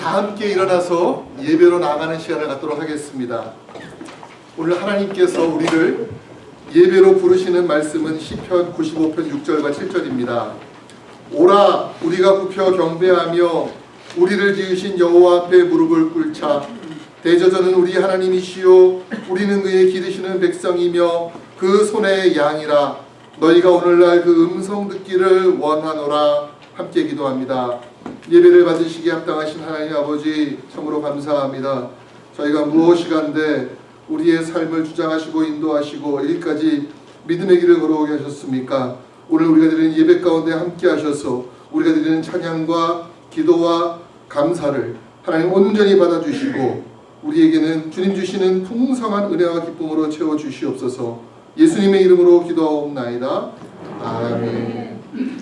다 함께 일어나서 예배로 나가는 시간을 갖도록 하겠습니다. 오늘 하나님께서 우리를 예배로 부르시는 말씀은 시편 95편 6절과 7절입니다. 오라 우리가 굽혀 경배하며 우리를 지으신 여호와 앞에 무릎을 꿇자. 대저전은 우리 하나님이시요 우리는 그의 기르시는 백성이며 그 손의 양이라. 너희가 오늘날 그 음성 듣기를 원하노라. 함께 기도합니다. 예배를 받으시기에 합당하신 하나님 아버지, 참으로 감사합니다. 저희가 무엇이간데 우리의 삶을 주장하시고 인도하시고 여기까지 믿음의 길을 걸어오게 하셨습니까? 오늘 우리가 드리는 예배 가운데 함께 하셔서 우리가 드리는 찬양과 기도와 감사를 하나님 온전히 받아주시고 우리에게는 주님 주시는 풍성한 은혜와 기쁨으로 채워주시옵소서. 예수님의 이름으로 기도하옵나이다. 아멘.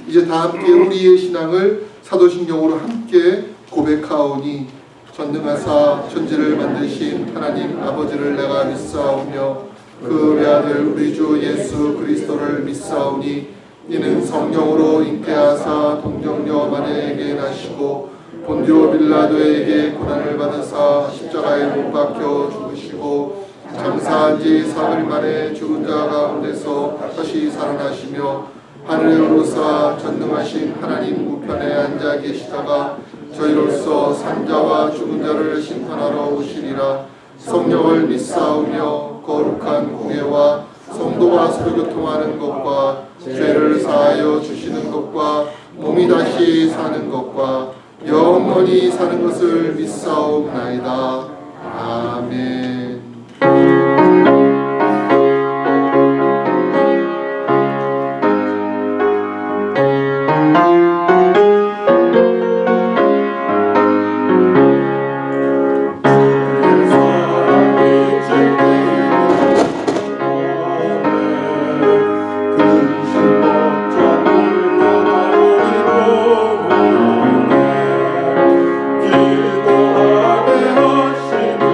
이제 다 함께 우리의 신앙을 사도신경으로 함께 고백하오니 전능하사 천지를 만드신 하나님 아버지를 내가 믿사오며 그 외아들 우리 주 예수 그리스도를 믿사오니 이는 성령으로 잉태하사 동정녀 마리아에게 나시고 본디오 빌라도에게 고난을 받으사 십자가에 못 박혀 죽으시고 장사한 지 사흘 만에 죽은 자 가운데서 다시 살아나시며 하늘에 오르사 전능하신 하나님 우편에 앉아 계시다가 저희로서 산자와 죽은 자를 심판하러 오시리라. 성령을 믿사오며 거룩한 공예와 성도와 서로 교통하는 것과 죄를 사하여 주시는 것과 몸이 다시 사는 것과 영원히 사는 것을 믿사옵나이다. 아멘. 기도하게 하시며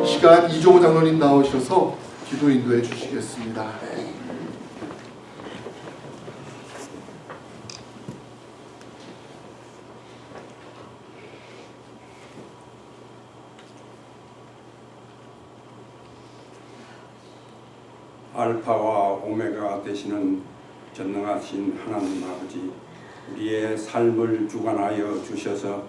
시간 이종호 장로님 나오셔서 기도 인도해 주시겠습니다. 알파와 오메가 되시는 전능하신 하나님 아버지, 우리의 삶을 주관하여 주셔서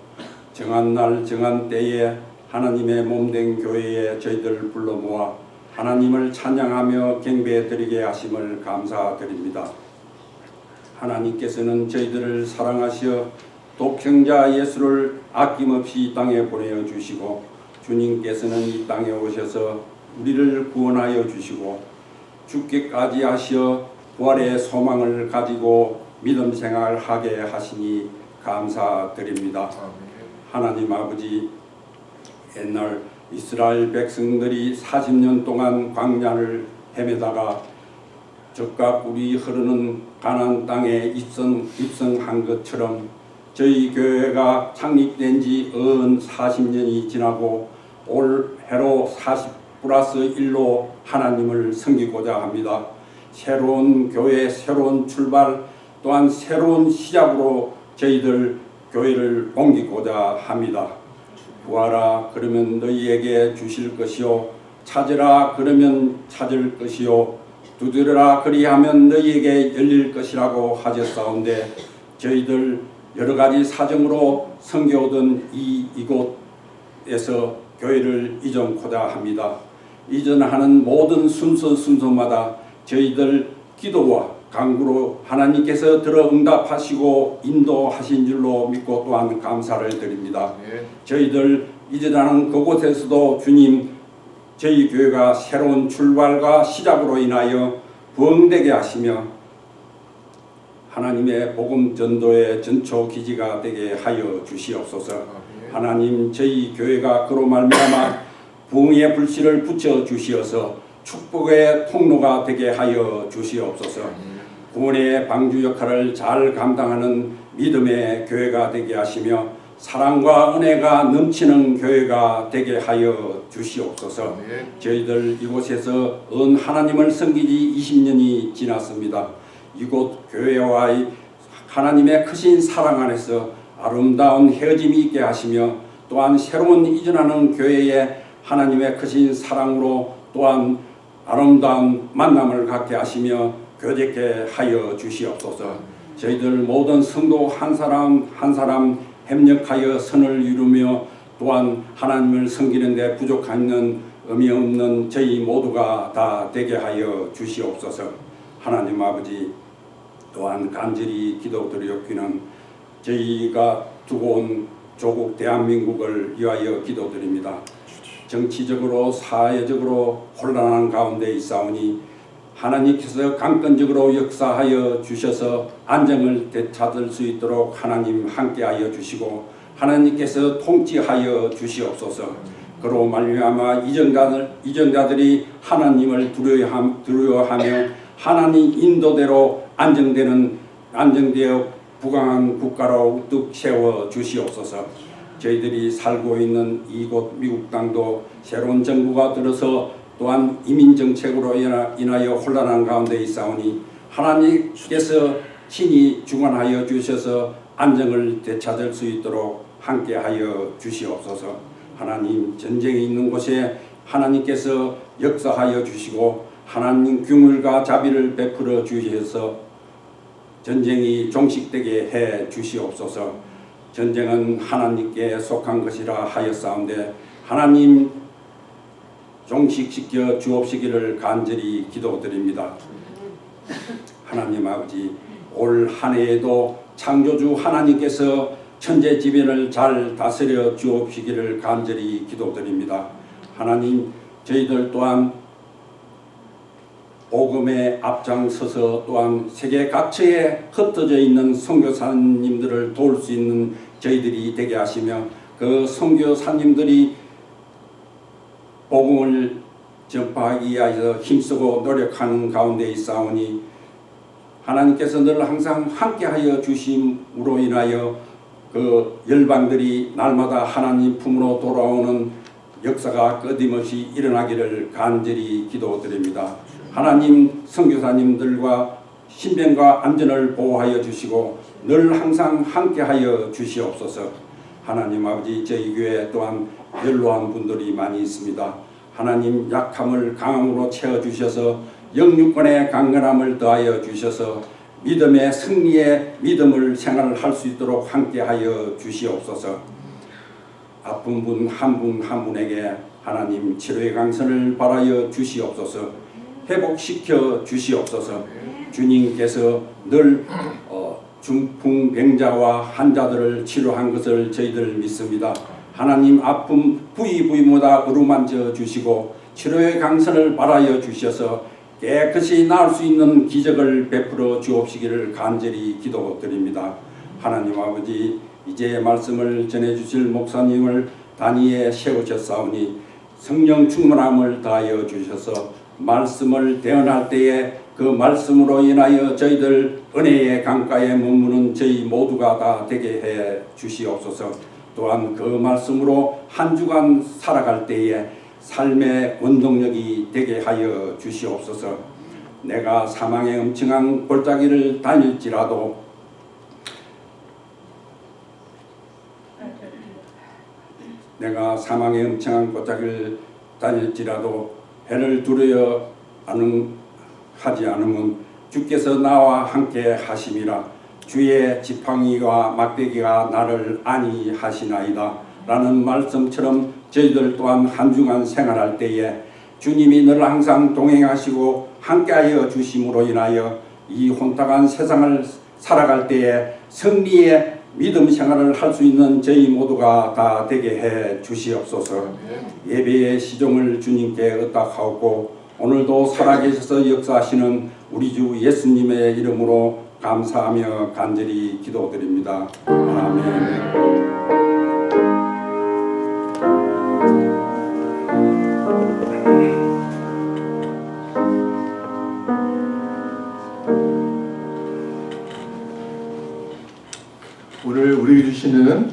정한 날 정한 때에 하나님의 몸된 교회에 저희들 불러 모아 하나님을 찬양하며 경배드리게 하심을 감사드립니다. 하나님께서는 저희들을 사랑하시어 독생자 예수를 아낌없이 이 땅에 보내어 주시고, 주님께서는 이 땅에 오셔서 우리를 구원하여 주시고 죽기까지 하시어 부활의 소망을 가지고 믿음 생활하게 하시니 감사드립니다. 하나님 아버지, 옛날 이스라엘 백성들이 40년 동안 광야를 헤매다가 적과 꿀이 흐르는 가나안 땅에 입성한 것처럼 저희 교회가 창립된 지 40년이 지나고 올해로 40+1로 하나님을 섬기고자 합니다. 새로운 교회, 새로운 출발, 또한 새로운 시작으로 저희들 교회를 옮기고자 합니다. 구하라 그러면 너희에게 주실 것이요, 찾으라 그러면 찾을 것이요, 두드려라 그리하면 너희에게 열릴 것이라고 하셨사온데, 저희들 여러가지 사정으로 섬겨오던 이곳에서 교회를 이전코자 합니다. 이전하는 모든 순서마다 저희들 기도와 간구로 하나님께서 들어 응답하시고 인도하신 줄로 믿고 또한 감사를 드립니다. 저희들 이전하는 그곳에서도 주님, 저희 교회가 새로운 출발과 시작으로 인하여 부흥되게 하시며 하나님의 복음 전도의 전초 기지가 되게 하여 주시옵소서. 하나님, 저희 교회가 그로 말미암아 부흥의 불씨를 붙여 주시어서 축복의 통로가 되게 하여 주시옵소서. 구원의 방주 역할을 잘 감당하는 믿음의 교회가 되게 하시며 사랑과 은혜가 넘치는 교회가 되게 하여 주시옵소서. 저희들 이곳에서 하나님을 섬기지 20년이 지났습니다. 이곳 교회와의 하나님의 크신 사랑 안에서 아름다운 헤어짐이 있게 하시며, 또한 새로운 이전하는 교회에 하나님의 크신 사랑으로 또한 아름다운 만남을 갖게 하시며 교제케 하여 주시옵소서. 저희들 모든 성도 한 사람 한 사람 협력하여 선을 이루며 또한 하나님을 섬기는 데 부족한 의미 없는 저희 모두가 다 되게 하여 주시옵소서. 하나님 아버지, 또한 간절히 기도드리옵기는 저희가 두고 온 조국 대한민국을 위하여 기도드립니다. 정치적으로 사회적으로 혼란한 가운데 있사오니 하나님께서 강권적으로 역사하여 주셔서 안정을 되찾을 수 있도록 하나님 함께하여 주시고 하나님께서 통치하여 주시옵소서. 그로 말미암아 이전자들이 하나님을 두려워하며 하나님 인도대로 안정되어 부강한 국가로 우뚝 세워 주시옵소서. 저희들이 살고 있는 이곳 미국 땅도 새로운 정부가 들어서 또한 이민 정책으로 인하여 혼란한 가운데 있사오니 하나님께서 친히 주관하여 주셔서 안정을 되찾을 수 있도록 함께하여 주시옵소서. 하나님, 전쟁이 있는 곳에 하나님께서 역사하여 주시고 하나님 긍휼과 자비를 베풀어 주셔서 전쟁이 종식되게 해 주시옵소서. 전쟁은 하나님께 속한 것이라 하였사온데 하나님 종식시켜 주옵시기를 간절히 기도드립니다. 하나님 아버지, 올 한 해에도 창조주 하나님께서 천재지변을 잘 다스려 주옵시기를 간절히 기도드립니다. 하나님, 저희들 또한 복음에 앞장서서 또한 세계 각처에 흩어져 있는 선교사님들을 도울 수 있는 저희들이 되게 하시며 그 선교사님들이 복음을 전파하기 위하여 힘쓰고 노력하는 가운데 있사오니 하나님께서 늘 항상 함께하여 주심으로 인하여 그 열방들이 날마다 하나님 품으로 돌아오는 역사가 끊임없이 일어나기를 간절히 기도드립니다. 하나님 선교사님들과 신변과 안전을 보호하여 주시고 늘 항상 함께하여 주시옵소서. 하나님 아버지, 저희 교회 또한 연로한 분들이 많이 있습니다. 하나님 약함을 강함으로 채워주셔서 영육권의 강건함을 더하여 주셔서 믿음의 승리의 믿음을 생활할 수 있도록 함께하여 주시옵소서. 아픈 분 한 분 한 분에게 하나님 치료의 강선을 바라여 주시옵소서. 회복시켜 주시옵소서. 주님께서 늘 중풍병자와 환자들을 치료한 것을 저희들 믿습니다. 하나님 아픔 부위부위마다 어루만져 주시고 치료의 강선을 바라여 주셔서 깨끗이 나을 수 있는 기적을 베풀어 주옵시기를 간절히 기도드립니다. 하나님 아버지, 이제 말씀을 전해주실 목사님을 단위에 세우셨사오니 성령 충만함을 다하여 주셔서 말씀을 대언할 때에 그 말씀으로 인하여 저희들 은혜의 강가에 머무는 저희 모두가 다 되게 해 주시옵소서. 또한 그 말씀으로 한 주간 살아갈 때에 삶의 원동력이 되게 하여 주시옵소서. 내가 사망의 음침한 골짜기를 다닐지라도 해를 두려워 하지 않으면 주께서 나와 함께 하심이라. 주의 지팡이와 막대기가 나를 안위하시나이다 라는 말씀처럼 저희들 또한 한 주간 생활할 때에 주님이 늘 항상 동행하시고 함께하여 주심으로 인하여 이 혼탁한 세상을 살아갈 때에 승리의 믿음 생활을 할 수 있는 저희 모두가 다 되게 해 주시옵소서. 예배의 시종을 주님께 의탁하고 오늘도 살아계셔서 역사하시는 우리 주 예수님의 이름으로 감사하며 간절히 기도드립니다. 아멘. 오늘 우리에게 주시는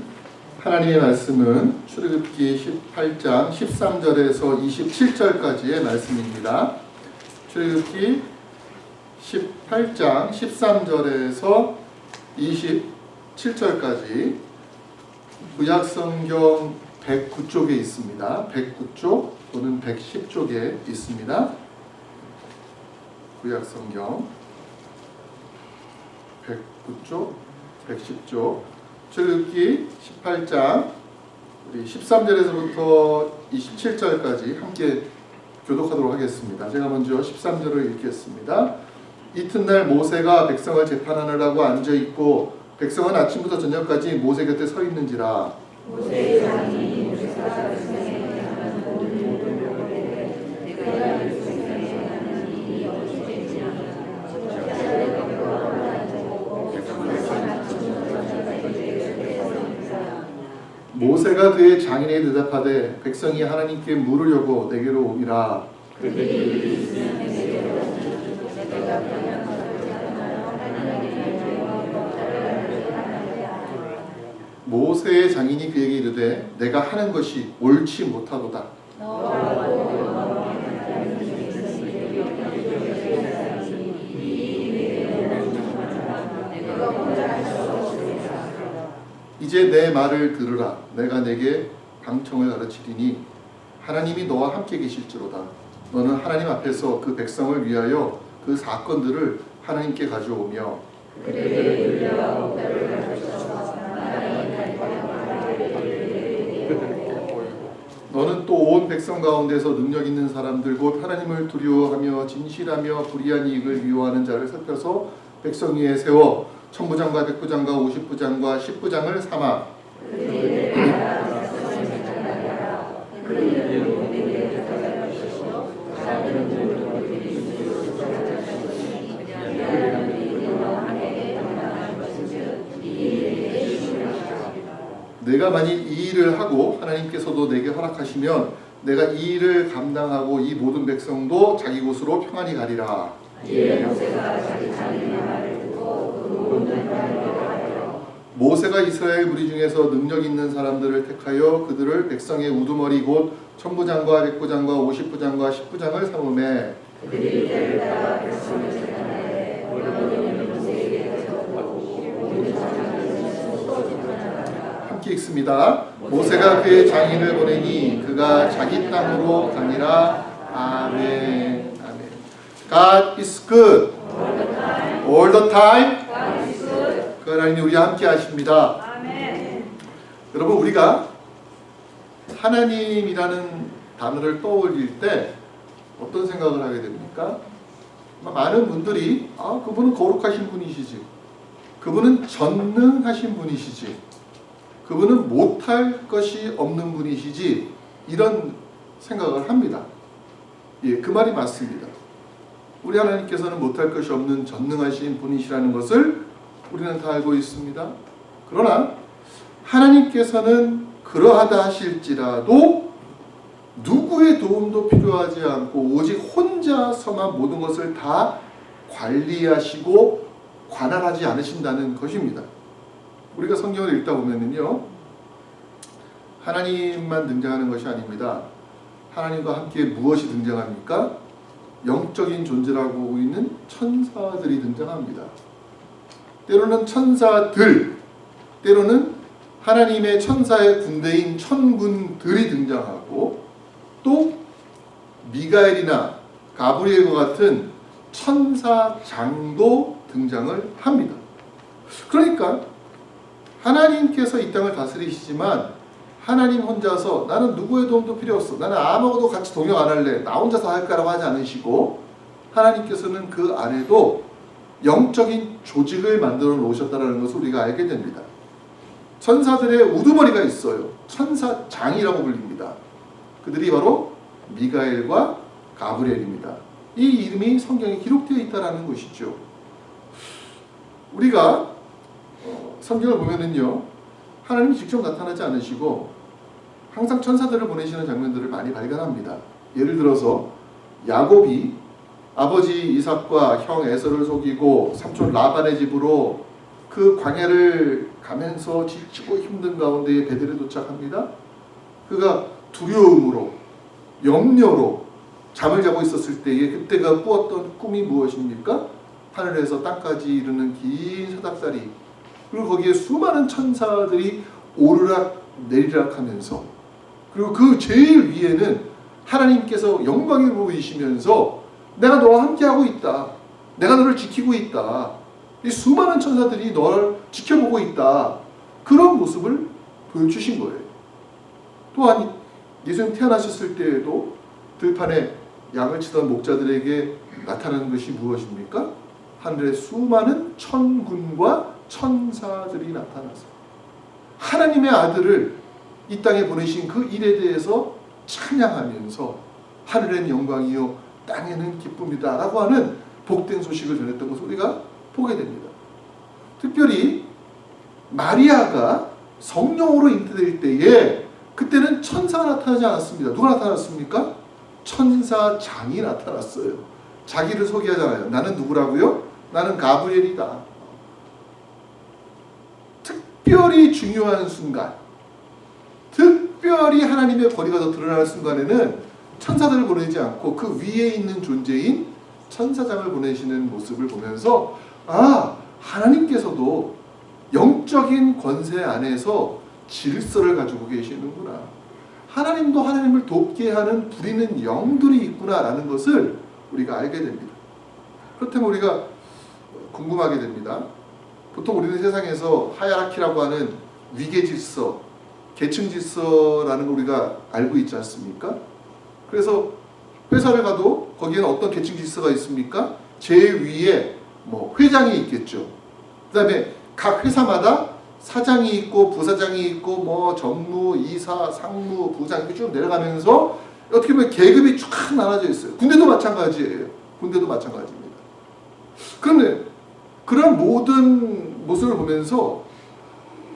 하나님의 말씀은 출애굽기 18장 13절에서 27절까지의 말씀입니다. 출애굽기 18장 13절에서 27절까지 구약성경 109쪽에 있습니다. 109쪽 또는 110쪽에 있습니다. 구약성경 109쪽, 110쪽, 출애굽기 18장 우리 13절에서부터 27절까지 함께 교독하도록 하겠습니다. 제가 먼저 13절을 읽겠습니다. 이튿날 모세가 백성을 재판하느라고 앉아있고 백성은 아침부터 저녁까지 모세 곁에 서 있는지라. 모세의 장이 모세가 백성에게 하는 모든 모든 내가 백성에게 하는 일이 어찌되지 모세가 그의 장인에게 대답하되 백성이 하나님께 물으려고 내게로 오니라. 모세의 장인이 그에게 이르되 내가 하는 것이 옳지 못하도다. 이제 내 말을 들으라. 내가 내게 방청을 가르치리니 하나님이 너와 함께 계실지로다. 너는 하나님 앞에서 그 백성을 위하여 그 사건들을 하나님께 가져오며 너는 또 온 백성 가운데서 능력 있는 사람들 곧 하나님을 두려워하며 진실하며 불의한 이익을 미워하는 자를 살펴서 백성 위에 세워 천부장과 백부장과 오십부장과 십부장을 삼아 내가 만일 이 일을 하고 하나님께서도 내게 허락하시면 내가 이 일을 감당하고 이 모든 백성도 자기 곳으로 평안히 가리라. 모세가 이스라엘 무리 중에서 능력 있는 사람들을 택하여 그들을 백성의 우두머리 곧 천부장과 백부장과 50부장과 10부장을 삼음해 그들이 때를 따라 백성을 재단하되 함께 읽습니다. 모세가 그의 장인을 보내니 그가 자기 땅으로 가니라. 아멘. 아멘. God is good all the time. 그 하나님이 우리와 함께 하십니다. 여러분, 우리가 하나님이라는 단어를 떠올릴 때 어떤 생각을 하게 됩니까? 많은 분들이 그분은 거룩하신 분이시지, 그분은 전능하신 분이시지, 그분은 못할 것이 없는 분이시지, 이런 생각을 합니다. 예, 그 말이 맞습니다. 우리 하나님께서는 못할 것이 없는 전능하신 분이시라는 것을 우리는 다 알고 있습니다. 그러나 하나님께서는 그러하다 하실지라도 누구의 도움도 필요하지 않고 오직 혼자서만 모든 것을 다 관리하시고 관할하지 않으신다는 것입니다. 우리가 성경을 읽다 보면은요, 하나님만 등장하는 것이 아닙니다. 하나님과 함께 무엇이 등장합니까? 영적인 존재라고 보고 있는 천사들이 등장합니다. 때로는 천사들, 때로는 하나님의 천사의 군대인 천군들이 등장하고, 또 미가엘이나 가브리엘과 같은 천사장도 등장을 합니다. 그러니까 하나님께서 이 땅을 다스리시지만 하나님 혼자서 나는 누구의 도움도 필요 없어, 나는 아무것도 같이 동역 안 할래, 나 혼자서 할까라고 하지 않으시고, 하나님께서는 그 안에도 영적인 조직을 만들어 놓으셨다는 것을 우리가 알게 됩니다. 천사들의 우두머리가 있어요. 천사장이라고 불립니다. 그들이 바로 미가엘과 가브리엘입니다. 이 이름이 성경에 기록되어 있다는 것이죠. 우리가 성경을 보면은요, 하나님이 직접 나타나지 않으시고 항상 천사들을 보내시는 장면들을 많이 발견합니다. 예를 들어서 야곱이 아버지 이삭과 형 에서를 속이고 삼촌 라반의 집으로 그 광야를 가면서 지치고 힘든 가운데 베델에 도착합니다. 그가 두려움으로, 염려로 잠을 자고 있었을 때에 그때가 꾸었던 꿈이 무엇입니까? 하늘에서 땅까지 이르는 긴 사닥다리, 그리고 거기에 수많은 천사들이 오르락 내리락 하면서, 그리고 그 제일 위에는 하나님께서 영광을 보이시면서 내가 너와 함께하고 있다, 내가 너를 지키고 있다, 이 수많은 천사들이 너를 지켜보고 있다, 그런 모습을 보여주신 거예요. 또한 예수님 태어나셨을 때에도 들판에 양을 치던 목자들에게 나타나는 것이 무엇입니까? 하늘에 수많은 천군과 천사들이 나타나서 하나님의 아들을 이 땅에 보내신 그 일에 대해서 찬양하면서 하늘엔 영광이요 땅에는 기쁨이다 라고 하는 복된 소식을 전했던 것을 우리가 보게 됩니다. 특별히 마리아가 성령으로 잉태될 때에 그때는 천사가 나타나지 않았습니다. 누가 나타났습니까? 천사장이 나타났어요. 자기를 소개하잖아요. 나는 누구라고요? 나는 가브리엘이다. 특별히 중요한 순간, 특별히 하나님의 권위가 더 드러나는 순간에는 천사들을 보내지 않고 그 위에 있는 존재인 천사장을 보내시는 모습을 보면서 하나님께서도 영적인 권세 안에서 질서를 가지고 계시는구나, 하나님도 하나님을 돕게 하는 부리는 영들이 있구나라는 것을 우리가 알게 됩니다. 그렇다면 우리가 궁금하게 됩니다. 보통 우리는 세상에서 하이라키라고 하는 위계 질서, 계층 질서라는 걸 우리가 알고 있지 않습니까? 그래서 회사를 가도 거기에는 어떤 계층 질서가 있습니까? 제일 위에 회장이 있겠죠. 그 다음에 각 회사마다 사장이 있고 부사장이 있고 전무, 이사, 상무, 부장 이렇게 쭉 내려가면서 어떻게 보면 계급이 쭉 나눠져 있어요. 군대도 마찬가지예요. 군대도 마찬가지입니다. 그런데 그런 모든 모습을 보면서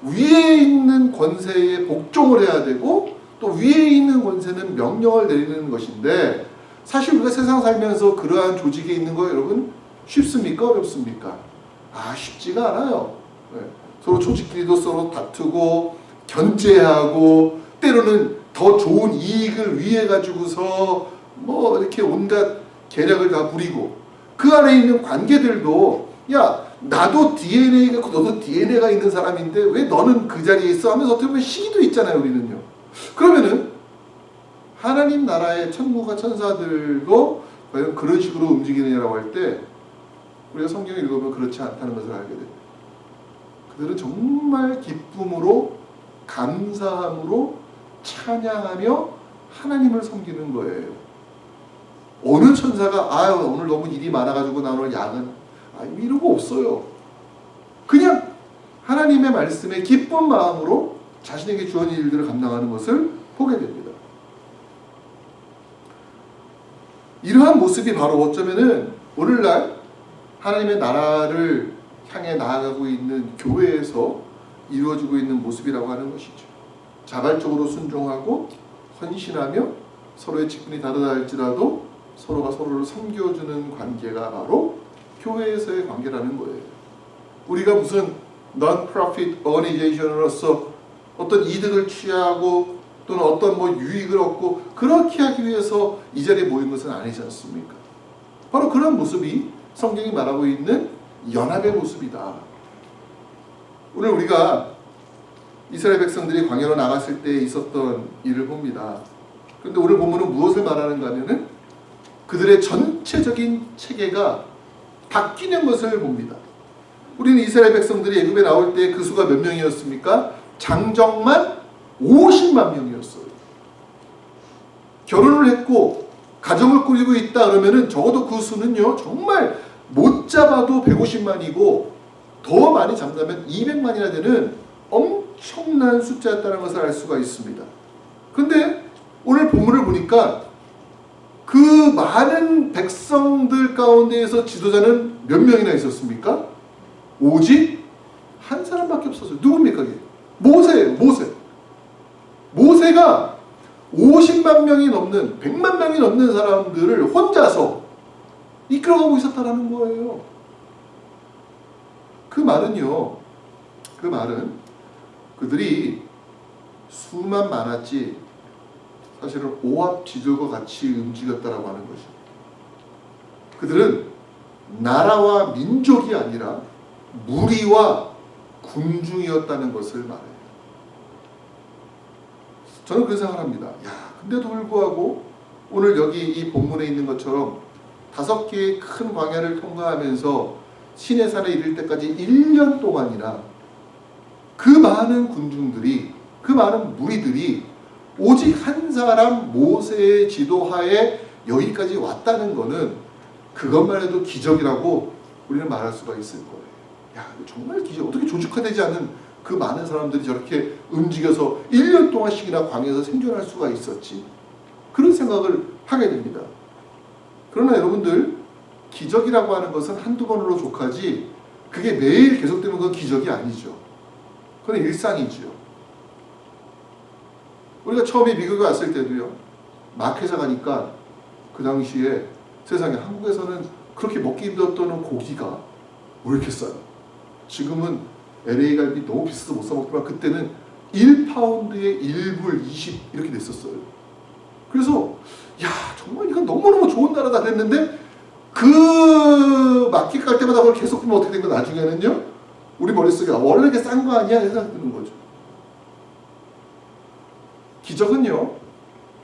위에 있는 권세에 복종을 해야 되고 또 위에 있는 권세는 명령을 내리는 것인데 사실 우리가 세상 살면서 그러한 조직에 있는 거 여러분 쉽습니까? 어렵습니까? 쉽지가 않아요. 네. 서로 조직끼리도 서로 다투고 견제하고 때로는 더 좋은 이익을 위해 가지고서 뭐 이렇게 온갖 계략을 다 부리고 그 안에 있는 관계들도 야 나도 DNA가 있고 너도 DNA가 있는 사람인데 왜 너는 그 자리에 있어 하면서 어떻게 보면 시기도 있잖아요. 우리는요. 그러면은 하나님 나라의 천국과 천사들도 과연 그런 식으로 움직이느냐라고 할 때 우리가 성경을 읽으면 그렇지 않다는 것을 알게 됩니다. 그들은 정말 기쁨으로 감사함으로 찬양하며 하나님을 섬기는 거예요. 어느 천사가 오늘 너무 일이 많아가지고 나 오늘 야근 이런 거 없어요. 그냥 하나님의 말씀에 기쁜 마음으로 자신에게 주어진 일들을 감당하는 것을 보게 됩니다. 이러한 모습이 바로 어쩌면은 오늘날 하나님의 나라를 향해 나아가고 있는 교회에서 이루어지고 있는 모습이라고 하는 것이죠. 자발적으로 순종하고 헌신하며 서로의 직분이 다르다 할지라도 서로가 서로를 섬겨주는 관계가 바로 교회에서의 관계라는 거예요. 우리가 무슨 non-profit organization으로서 어떤 이득을 취하고 또는 어떤 유익을 얻고 그렇게 하기 위해서 이 자리에 모인 것은 아니지 않습니까? 바로 그런 모습이 성경이 말하고 있는 연합의 모습이다. 오늘 우리가 이스라엘 백성들이 광야로 나갔을 때 있었던 일을 봅니다. 그런데 오늘 본문은 무엇을 말하는가 하면은 그들의 전체적인 체계가 바뀌는 것을 봅니다. 우리는 이스라엘 백성들이 애굽에 나올 때 그 수가 몇 명이었습니까? 장정만 50만 명이었어요. 결혼을 했고 가정을 꾸리고 있다 그러면은 적어도 그 수는요 정말 못 잡아도 150만이고 더 많이 잡다면 200만이나 되는 엄청난 숫자였다는 것을 알 수가 있습니다. 근데 오늘 본문을 보니까 그 많은 백성들 가운데에서 지도자는 몇 명이나 있었습니까? 오직 한 사람밖에 없었어요. 누굽니까? 모세예요. 모세가 50만 명이 넘는 100만 명이 넘는 사람들을 혼자서 이끌어가고 있었다라는 거예요. 그 말은 그들이 수만 많았지 사실은 오합지졸과 같이 움직였다라고 하는 것이죠. 그들은 나라와 민족이 아니라 무리와 군중이었다는 것을 말해요. 저는 그런 생각을 합니다. 근데도 불구하고 오늘 여기 이 본문에 있는 것처럼 5개의 큰 광야를 통과하면서 시내산에 이를 때까지 1년 동안이나 그 많은 군중들이 그 많은 무리들이 오직 한 사람 모세의 지도하에 여기까지 왔다는 것은 그것만 해도 기적이라고 우리는 말할 수가 있을 거예요. 정말 기적. 어떻게 조직화되지 않은 그 많은 사람들이 저렇게 움직여서 1년 동안씩이나 광야에서 생존할 수가 있었지. 그런 생각을 하게 됩니다. 그러나 여러분들 기적이라고 하는 것은 한두 번으로 족하지 그게 매일 계속되는 건 기적이 아니죠. 그건 일상이죠. 우리가 처음에 미국에 왔을 때도요. 마켓에 가니까 그 당시에 세상에 한국에서는 그렇게 먹기 힘들었던 고기가 왜 이렇게 싸요? 지금은 LA 갈비 너무 비싸서 못 사 먹지만 그때는 1파운드에 1불 20 이렇게 냈었어요. 그래서 정말 이건 너무너무 좋은 나라다 그랬는데 그 마켓 갈 때마다 그걸 계속 보면 어떻게 된 거 나중에는요. 우리 머릿속에 원래 이게 싼 거 아니야? 이런 생각이 드는 거죠. 기적은요.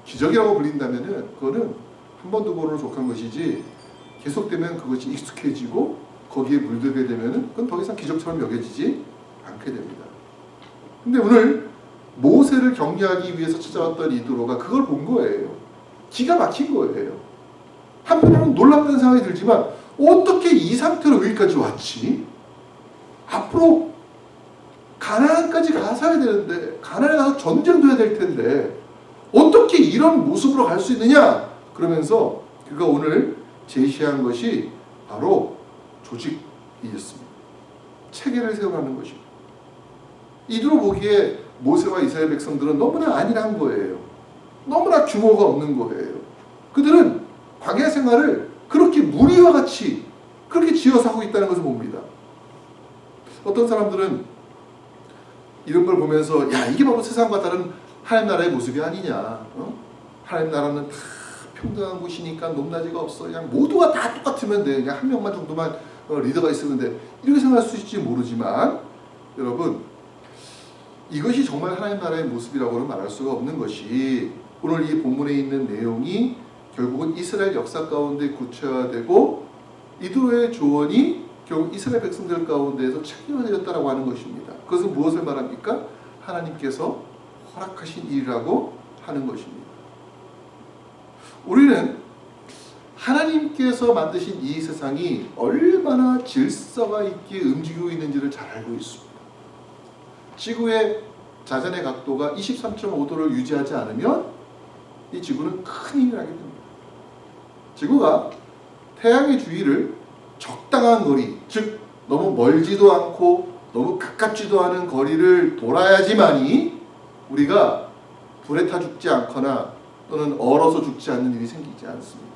기적이라고 불린다면은 그거는 한 번, 두 번으로 족한 것이지 계속되면 그것이 익숙해지고 거기에 물들게 되면은 그건 더 이상 기적처럼 여겨지지 않게 됩니다. 근데 오늘 모세를 격려하기 위해서 찾아왔던 이도로가 그걸 본 거예요. 기가 막힌 거예요. 한편으로는 놀랍다는 생각이 들지만 어떻게 이 상태로 여기까지 왔지? 앞으로 가나안까지 가서야 되는데 가나안에 가서 전쟁도 해야 될 텐데 어떻게 이런 모습으로 갈 수 있느냐? 그러면서 그가 오늘 제시한 것이 바로 조직이었습니다. 체계를 세우라는 것입니다. 이들로 보기에 모세와 이스라엘 백성들은 너무나 안일한 거예요. 너무나 규모가 없는 거예요. 그들은 광야 생활을 그렇게 무리와 같이 그렇게 지어서 하고 있다는 것을 봅니다. 어떤 사람들은 이런 걸 보면서 야, 이게 바로 세상과 다른 하나님 나라의 모습이 아니냐. 하나님 나라는 다 평등한 곳이니까 높낮이가 없어. 그냥 모두가 다 똑같으면 돼. 그냥 한 명만 정도만 리더가 있으면 돼. 이렇게 생각할 수 있을지 모르지만 여러분, 이것이 정말 하나님 나라의 모습이라고는 말할 수가 없는 것이, 오늘 이 본문에 있는 내용이 결국은 이스라엘 역사 가운데 구체화되고 이드로의 조언이 결국 이스라엘 백성들 가운데에서 체계화되었다라고 하는 것입니다. 그것은 무엇을 말합니까? 하나님께서 허락하신 일이라고 하는 것입니다. 우리는 하나님께서 만드신 이 세상이 얼마나 질서가 있게 움직이고 있는지를 잘 알고 있습니다. 지구의 자전의 각도가 23.5도를 유지하지 않으면 이 지구는 큰일을 하게 됩니다. 지구가 태양의 주위를 적당한 거리, 즉 너무 멀지도 않고 너무 가깝지도 않은 거리를 돌아야지만이 우리가 불에 타 죽지 않거나 또는 얼어서 죽지 않는 일이 생기지 않습니다.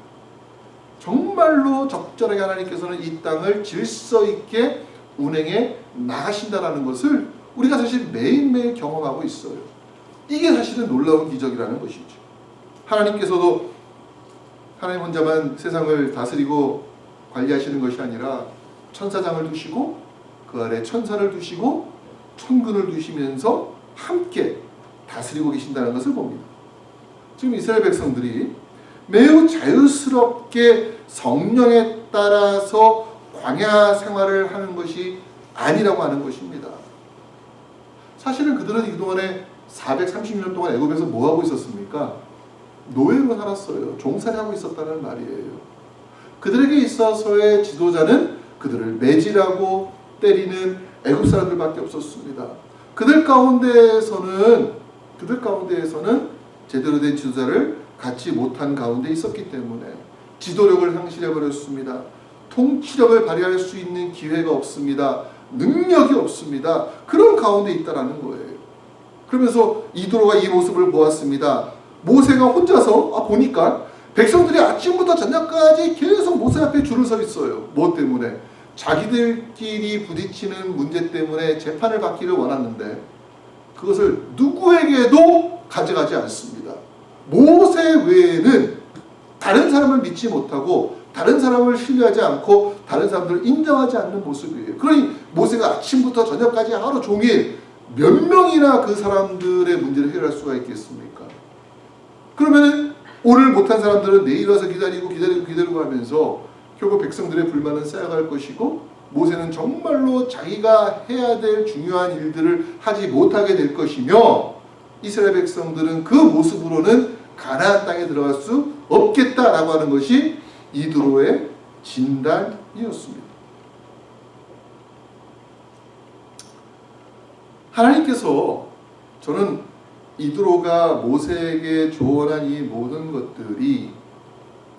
정말로 적절하게 하나님께서는 이 땅을 질서 있게 운행해 나가신다는 것을 우리가 사실 매일매일 경험하고 있어요. 이게 사실은 놀라운 기적이라는 것이죠. 하나님께서도 하나님 혼자만 세상을 다스리고 관리하시는 것이 아니라 천사장을 두시고 그 아래 천사를 두시고 천군을 두시면서 함께 다스리고 계신다는 것을 봅니다. 지금 이스라엘 백성들이 매우 자유스럽게 성령에 따라서 광야 생활을 하는 것이 아니라고 하는 것입니다. 사실은 그들은 그동안에 430년 동안 애굽에서 뭐 하고 있었습니까? 노예로 살았어요. 종살이하고 있었다는 말이에요. 그들에게 있어서의 지도자는 그들을 매질하고 때리는 애굽 사람들밖에 없었습니다. 그들 가운데에서는 제대로 된 지도자를 갖지 못한 가운데 있었기 때문에 지도력을 상실해버렸습니다. 통치력을 발휘할 수 있는 기회가 없습니다. 능력이 없습니다. 그런 가운데 있다라는 거예요. 그러면서 이드로가 이 모습을 보았습니다. 모세가 혼자서 보니까 백성들이 아침부터 저녁까지 계속 모세 앞에 줄을 서 있어요. 뭐 때문에? 자기들끼리 부딪히는 문제 때문에 재판을 받기를 원하는데 그것을 누구에게도 가져가지 않습니다. 모세 외에는 다른 사람을 믿지 못하고 다른 사람을 신뢰하지 않고 다른 사람들을 인정하지 않는 모습이에요. 그러니 모세가 아침부터 저녁까지 하루 종일 몇 명이나 그 사람들의 문제를 해결할 수가 있겠습니까? 그러면 오늘 못한 사람들은 내일 와서 기다리고 하면서 결국 백성들의 불만은 쌓여갈 것이고 모세는 정말로 자기가 해야 될 중요한 일들을 하지 못하게 될 것이며 이스라엘 백성들은 그 모습으로는 가나안 땅에 들어갈 수 없겠다라고 하는 것이 이드로의 진단이었습니다. 하나님께서, 저는 이드로가 모세에게 조언한 이 모든 것들이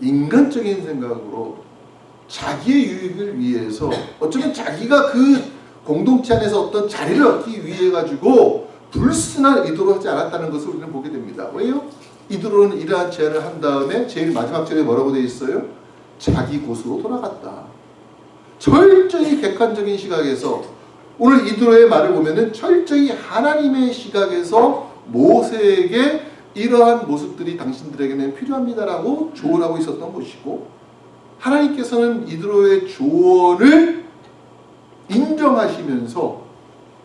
인간적인 생각으로 자기의 유익을 위해서, 어쩌면 자기가 그 공동체 안에서 어떤 자리를 얻기 위해 가지고 불순한 의도로 하지 않았다는 것을 우리는 보게 됩니다. 왜요? 이드로는 이러한 제안을 한 다음에 제일 마지막 절에 뭐라고 되어 있어요? 자기 곳으로 돌아갔다. 철저히 객관적인 시각에서, 오늘 이드로의 말을 보면은 철저히 하나님의 시각에서 모세에게 이러한 모습들이 당신들에게는 필요합니다라고 조언하고 있었던 것이고, 하나님께서는 이드로의 조언을 인정하시면서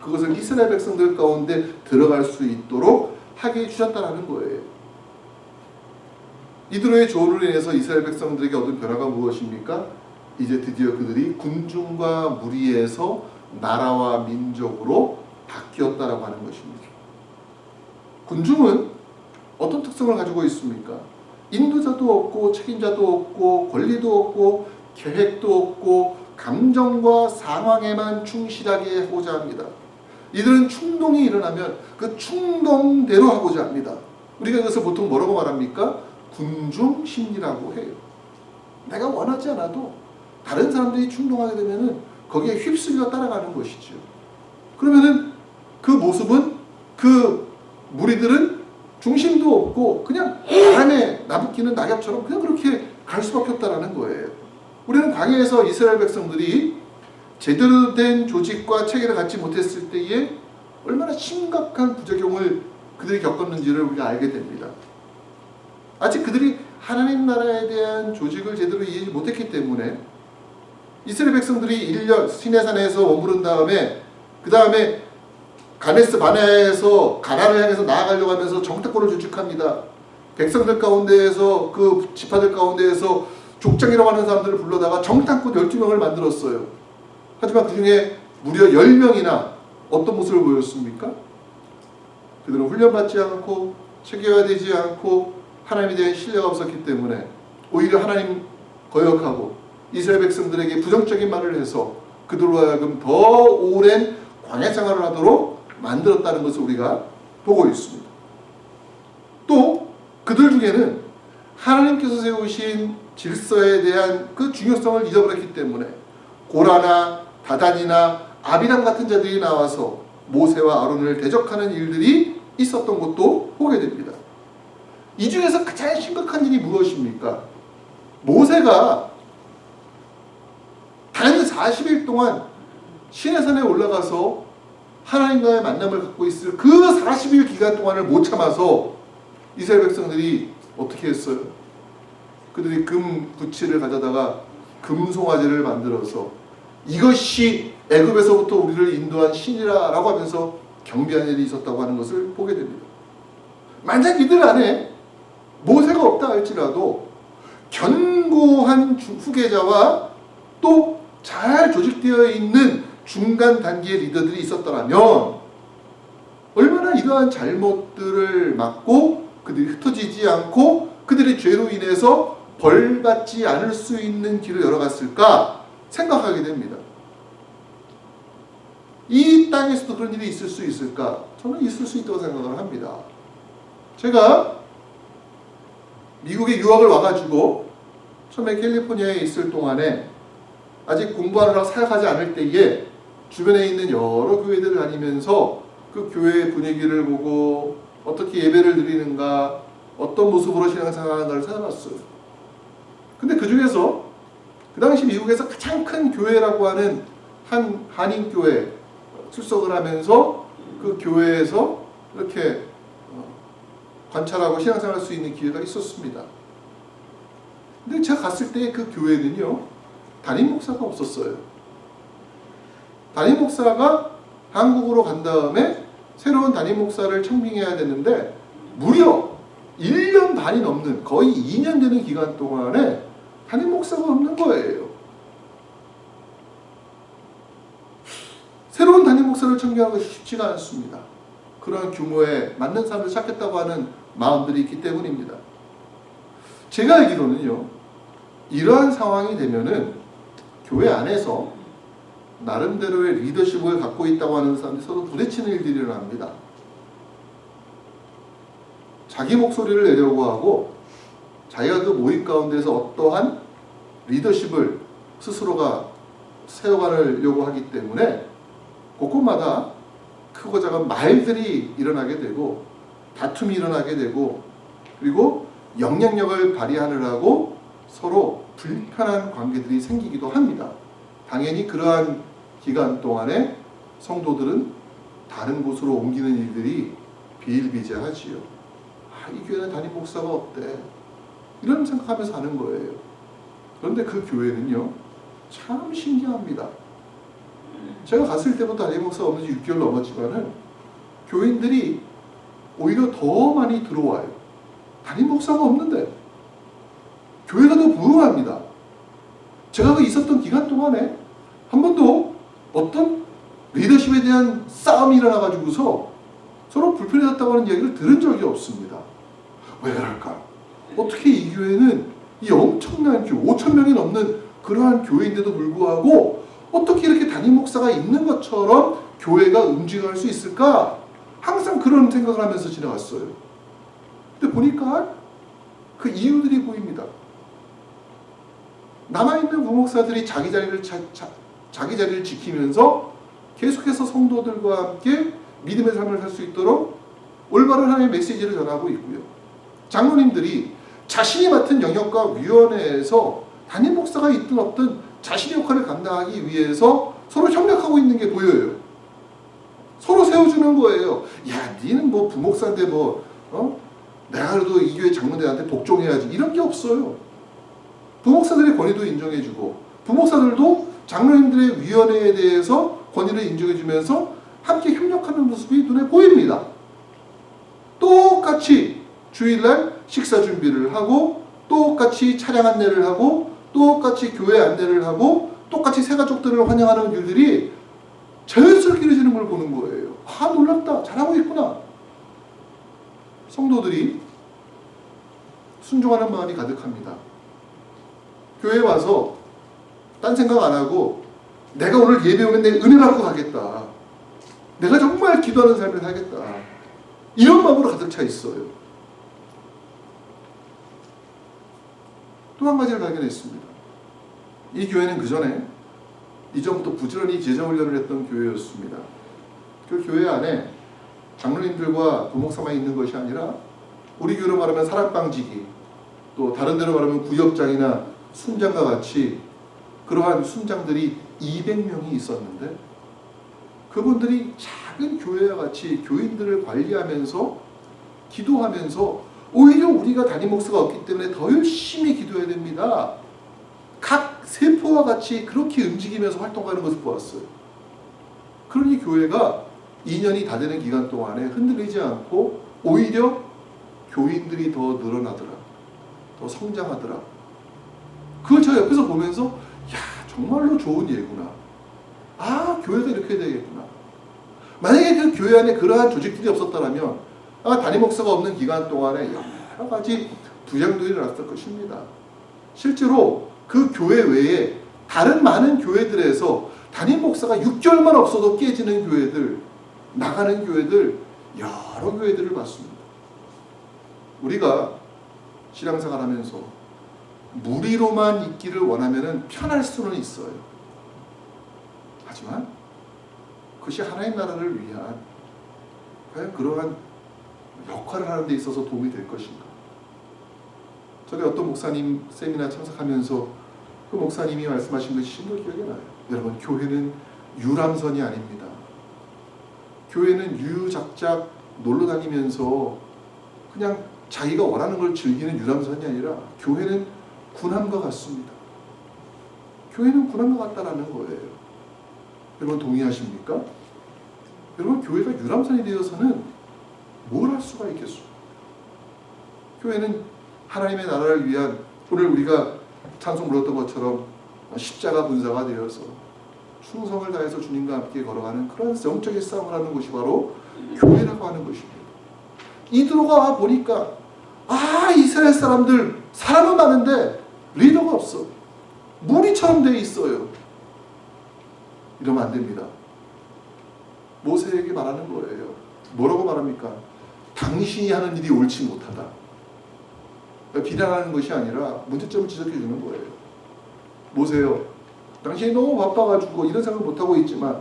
그것을 이스라엘 백성들 가운데 들어갈 수 있도록 하게 해주셨다는 거예요. 이드로의 조언으로 인해서 이스라엘 백성들에게 얻은 변화가 무엇입니까? 이제 드디어 그들이 군중과 무리에서 나라와 민족으로 바뀌었다라고 하는 것입니다. 군중은 어떤 특성을 가지고 있습니까? 인도자도 없고 책임자도 없고 권리도 없고 계획도 없고 감정과 상황에만 충실하게 하고자 합니다. 이들은 충동이 일어나면 그 충동대로 하고자 합니다. 우리가 이것을 보통 뭐라고 말합니까? 군중 심리라고 해요. 내가 원하지 않아도 다른 사람들이 충동하게 되면은 거기에 휩쓸려 따라가는 것이죠. 그러면은 그 모습은, 그 무리들은 중심도 없고 그냥 바람에 나부끼는 낙엽처럼 그냥 그렇게 갈 수밖에 없다라는 거예요. 우리는 광야에서 이스라엘 백성들이 제대로 된 조직과 체계를 갖지 못했을 때에 얼마나 심각한 부작용을 그들이 겪었는지를 우리가 알게 됩니다. 아직 그들이 하나님 나라에 대한 조직을 제대로 이해하지 못했기 때문에 이스라엘 백성들이 1년 시내산에서 머무른 다음에 그 다음에 가데스 바네아에서 가나안을 향해서 나아가려고 하면서 정탐꾼을 조직합니다. 백성들 가운데에서 그 지파들 가운데에서 족장이라고 하는 사람들을 불러다가 정탐꾼 12명을 만들었어요. 하지만 그 중에 무려 10명이나 어떤 모습을 보였습니까? 그들은 훈련받지 않고 체계화되지 않고 하나님에 대한 신뢰가 없었기 때문에 오히려 하나님 거역하고 이스라엘 백성들에게 부정적인 말을 해서 그들로 하여금 더 오랜 광야 생활을 하도록 만들었다는 것을 우리가 보고 있습니다. 또 그들 중에는 하나님께서 세우신 질서에 대한 그 중요성을 잊어버렸기 때문에 고라나 다단이나 아비람 같은 자들이 나와서 모세와 아론을 대적하는 일들이 있었던 것도 보게 됩니다. 이 중에서 가장 심각한 일이 무엇입니까? 모세가 단 40일 동안 시내산에 올라가서 하나님과의 만남을 갖고 있을 그 40일 기간 동안을 못 참아서 이스라엘 백성들이 어떻게 했어요? 그들이 금 부치를 가져다가 금송아지를 만들어서 이것이 애굽에서부터 우리를 인도한 신이라 라고 하면서 경비한 일이 있었다고 하는 것을 보게 됩니다. 만약 이들 안에 모세가 없다 할지라도 견고한 후계자와 또 잘 조직되어 있는 중간 단계의 리더들이 있었더라면 얼마나 이러한 잘못들을 막고 그들이 흩어지지 않고 그들의 죄로 인해서 벌받지 않을 수 있는 길을 열어갔을까 생각하게 됩니다. 이 땅에서도 그런 일이 있을 수 있을까? 저는 있을 수 있다고 생각을 합니다. 제가 미국에 유학을 와가지고 처음에 캘리포니아에 있을 동안에 아직 공부하느라 사역하지 않을 때에 주변에 있는 여러 교회들을 다니면서 그 교회의 분위기를 보고 어떻게 예배를 드리는가 어떤 모습으로 신앙생활하는가를 찾아봤어요. 근데 그 중에서 그 당시 미국에서 가장 큰 교회라고 하는 한 한인교회 출석을 하면서 그 교회에서 이렇게 관찰하고 신앙생활할 수 있는 기회가 있었습니다. 근데 제가 갔을 때 그 교회는요 담임 목사가 없었어요. 담임 목사가 한국으로 간 다음에 새로운 담임 목사를 청빙해야 되는데 무려 1년 반이 넘는 거의 2년 되는 기간 동안에 담임 목사가 없는 거예요. 새로운 담임 목사를 청빙하는 것이 쉽지가 않습니다. 그런 규모에 맞는 사람을 찾겠다고 하는 마음들이 있기 때문입니다. 제가 알기로는요, 이러한 상황이 되면은 교회 안에서 나름대로의 리더십을 갖고 있다고 하는 사람들이 서로 부딪히는 일들이 일어납니다. 자기 목소리를 내려고 하고 자기가 그 모임 가운데서 어떠한 리더십을 스스로가 세워가려고 하기 때문에 곳곳마다 크고 작은 말들이 일어나게 되고 다툼이 일어나게 되고 그리고 영향력을 발휘하느라고 서로 불편한 관계들이 생기기도 합니다. 당연히 그러한 기간 동안에 성도들은 다른 곳으로 옮기는 일들이 비일비재하지요. 이 교회는 담임 목사가 없대. 이런 생각하면서 하는 거예요. 그런데 그 교회는요, 참 신기합니다. 제가 갔을 때부터 담임 목사가 없는 지 6개월 넘었지만은 교인들이 오히려 더 많이 들어와요. 담임 목사가 없는데 교회가 더 부흥합니다. 제가 그 있었던 기간 동안에 한 번도 어떤 리더십에 대한 싸움이 일어나가지고서 서로 불편해졌다고 하는 이야기를 들은 적이 없습니다. 왜 그럴까? 어떻게 이 교회는 이 엄청난 교회, 5,000명이 넘는 그러한 교회인데도 불구하고 어떻게 이렇게 담임 목사가 있는 것처럼 교회가 움직여갈 수 있을까? 항상 그런 생각을 하면서 지나갔어요. 근데 보니까 그 이유들이 보입니다. 남아있는 부목사들이 자기 자리를 지키면서 계속해서 성도들과 함께 믿음의 삶을 살 수 있도록 올바른 하나님의 메시지를 전하고 있고요. 장로님들이 자신이 맡은 영역과 위원회에서 담임 목사가 있든 없든 자신의 역할을 감당하기 위해서 서로 협력하고 있는 게 보여요. 서로 세워주는 거예요. 야, 니는 뭐 부목사인데 내가 그래도 이 교회 장로들한테 복종해야지. 이런 게 없어요. 부목사들의 권위도 인정해주고 부목사들도 장로님들의 위원회에 대해서 권위를 인정해주면서 함께 협력하는 모습이 눈에 보입니다. 똑같이 주일날 식사 준비를 하고 똑같이 차량 안내를 하고 똑같이 교회 안내를 하고 똑같이 새가족들을 환영하는 일들이 자연스럽게 이루어지는 걸 보는 거예요. 아, 놀랍다. 잘하고 있구나. 성도들이 순종하는 마음이 가득합니다. 교회에 와서 딴 생각 안 하고 내가 오늘 예배 오면 내 은혜 받고 가겠다. 내가 정말 기도하는 삶을 살겠다. 이런 마음으로 가득 차 있어요. 또 한 가지를 발견했습니다. 이 교회는 그 전에 이전부터 부지런히 제자훈련을 했던 교회였습니다. 그 교회 안에 장로님들과 부목사만 있는 것이 아니라 우리 교회로 말하면 사랑방지기, 또 다른 데로 말하면 구역장이나 순장과 같이 그러한 순장들이 200명이 있었는데 그분들이 작은 교회와 같이 교인들을 관리하면서 기도하면서 오히려 우리가 담임 목사가 없기 때문에 더 열심히 기도해야 됩니다. 각 세포와 같이 그렇게 움직이면서 활동하는 것을 보았어요. 그러니 교회가 2년이 다 되는 기간 동안에 흔들리지 않고 오히려 교인들이 더 늘어나더라. 더 성장하더라. 그걸 제가 옆에서 보면서 야, 정말로 좋은 예구나. 아, 교회가 이렇게 되겠구나. 만약에 그 교회 안에 그러한 조직들이 없었다면 담임 목사가 없는 기간 동안에 여러 가지 부양들이 일어났을 것입니다. 실제로 그 교회 외에 다른 많은 교회들에서 담임 목사가 6개월만 없어도 깨지는 교회들, 나가는 교회들, 여러 교회들을 봤습니다. 우리가 신앙생활 하면서 무리로만 있기를 원하면 편할 수는 있어요. 하지만 그것이 하나님 나라를 위한 과연 그러한 역할을 하는 데 있어서 도움이 될 것인가? 전에 어떤 목사님 세미나 참석하면서 그 목사님이 말씀하신 것이 신도 기억이 나요. 여러분, 교회는 유람선이 아닙니다. 교회는 유유작작 놀러 다니면서 그냥 자기가 원하는 걸 즐기는 유람선이 아니라 교회는 군함과 같습니다. 교회는 군함과 같다라는 거예요. 여러분 동의하십니까? 여러분, 교회가 유람선이 되어서는 뭘 할 수가 있겠소? 교회는 하나님의 나라를 위한, 오늘 우리가 찬송 불렀던 것처럼 십자가 분사가 되어서 충성을 다해서 주님과 함께 걸어가는 그런 영적인 싸움을 하는 것이 바로 교회라고 하는 것입니다. 이드로가 와 보니까 이스라엘 사람들 사람은 많은데 리더가 없어. 무리처럼 돼 있어요. 이러면 안 됩니다. 모세에게 말하는 거예요. 뭐라고 말합니까? 당신이 하는 일이 옳지 못하다. 비난하는 것이 아니라 문제점을 지적해 주는 거예요. 모세요, 당신이 너무 바빠가지고 이런 생각을 못하고 있지만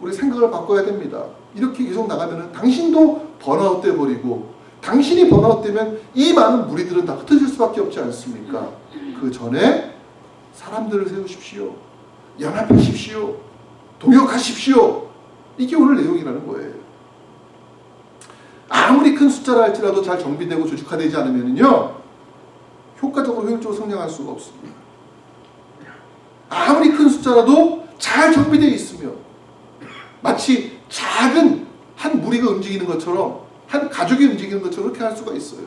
우리 생각을 바꿔야 됩니다. 이렇게 계속 나가면 당신도 번아웃 돼버리고, 당신이 번아웃 되면 이 많은 무리들은 다 흩어질 수밖에 없지 않습니까? 그 전에 사람들을 세우십시오. 연합하십시오. 동역하십시오. 이게 오늘 내용이라는 거예요. 아무리 큰 숫자라 할지라도 잘 정비되고 조직화되지 않으면요, 효과적으로 효율적으로 성장할 수가 없습니다. 아무리 큰 숫자라도 잘 정비되어 있으면 마치 작은 한 무리가 움직이는 것처럼, 한 가족이 움직이는 것처럼 그렇게 할 수가 있어요.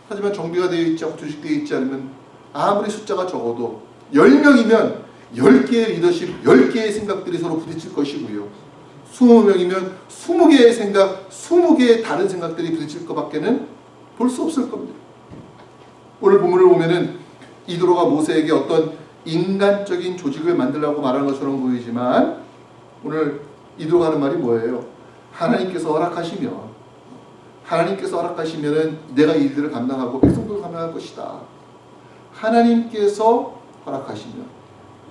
하지만 정비가 되어 있지 않고 조직되어 있지 않으면 아무리 숫자가 적어도 10명이면 10개의 리더십, 10개의 생각들이 서로 부딪힐 것이고요. 20명이면 20개의 생각, 20개의 다른 생각들이 부딪힐 것밖에는 볼 수 없을 겁니다. 오늘 본문을 보면은 이드로가 모세에게 어떤 인간적인 조직을 만들라고 말하는 것처럼 보이지만 오늘 이드로가 하는 말이 뭐예요? 하나님께서 허락하시면은 내가 이 일들을 감당하고 백성들을 감당할 것이다. 하나님께서 허락하시면,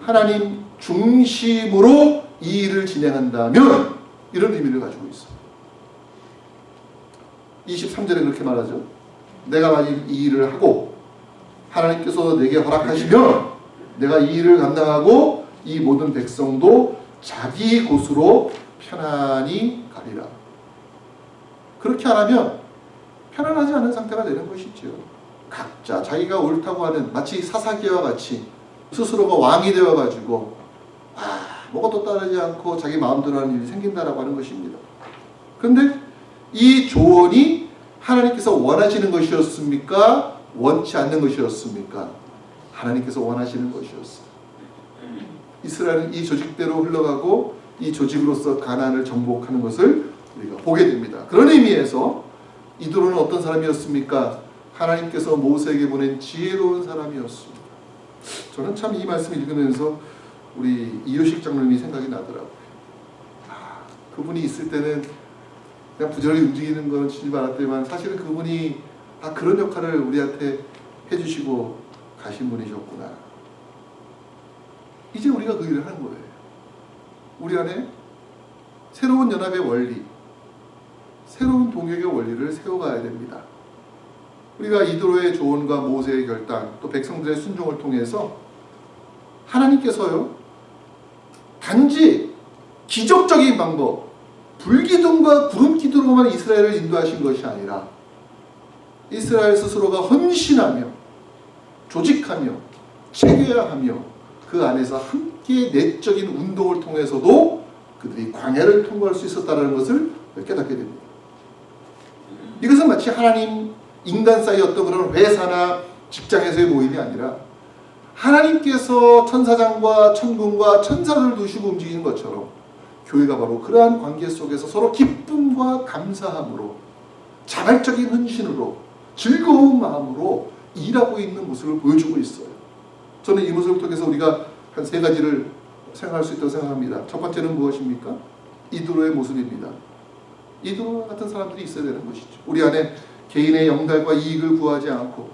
하나님 중심으로 이 일을 진행한다면, 이런 의미를 가지고 있어요. 23절에 그렇게 말하죠. 내가 만일 이 일을 하고 하나님께서 내게 허락하시면 내가 이 일을 감당하고 이 모든 백성도 자기 곳으로 편안히 가리라. 그렇게 안 하면 편안하지 않은 상태가 되는 것이죠. 각자 자기가 옳다고 하는 마치 사사기와 같이 스스로가 왕이 되어가지고 아무것도 따르지 않고 자기 마음대로 하는 일이 생긴다라고 하는 것입니다. 그런데 이 조언이 하나님께서 원하시는 것이었습니까? 원치 않는 것이었습니까? 하나님께서 원하시는 것이었어요. 이스라엘은 이 조직대로 흘러가고 이 조직으로서 가나안을 정복하는 것을 우리가 보게 됩니다. 그런 의미에서 이드로는 어떤 사람이었습니까? 하나님께서 모세에게 보낸 지혜로운 사람이었습니다. 저는 참 이 말씀을 읽으면서 우리 이효식 장로님이 생각이 나더라고요. 그분이 있을 때는 그냥 부지런히 움직이는 건 치지 말았더니만 사실은 그분이 그런 역할을 우리한테 해주시고 가신 분이셨구나. 이제 우리가 그 일을 하는 거예요. 우리 안에 새로운 연합의 원리, 새로운 동역의 원리를 세워가야 됩니다. 우리가 이드로의 조언과 모세의 결단, 또 백성들의 순종을 통해서 하나님께서요, 단지 기적적인 방법, 불기둥과 구름기둥으로만 이스라엘을 인도하신 것이 아니라 이스라엘 스스로가 헌신하며 조직하며 체계화하며 그 안에서 함께 내적인 운동을 통해서도 그들이 광야를 통과할 수 있었다는 것을 깨닫게 됩니다. 이것은 마치 하나님, 인간 사이 어떤 그런 회사나 직장에서의 모임이 아니라 하나님께서 천사장과 천군과 천사를 두시고 움직이는 것처럼 교회가 바로 그러한 관계 속에서 서로 기쁨과 감사함으로 자발적인 헌신으로 즐거운 마음으로 일하고 있는 모습을 보여주고 있어요. 저는 이 모습을 통해서 우리가 한 세 가지를 생각할 수 있다고 생각합니다. 첫 번째는 무엇입니까? 이드로의 모습입니다. 이드로 같은 사람들이 있어야 되는 것이죠. 우리 안에 개인의 영달과 이익을 구하지 않고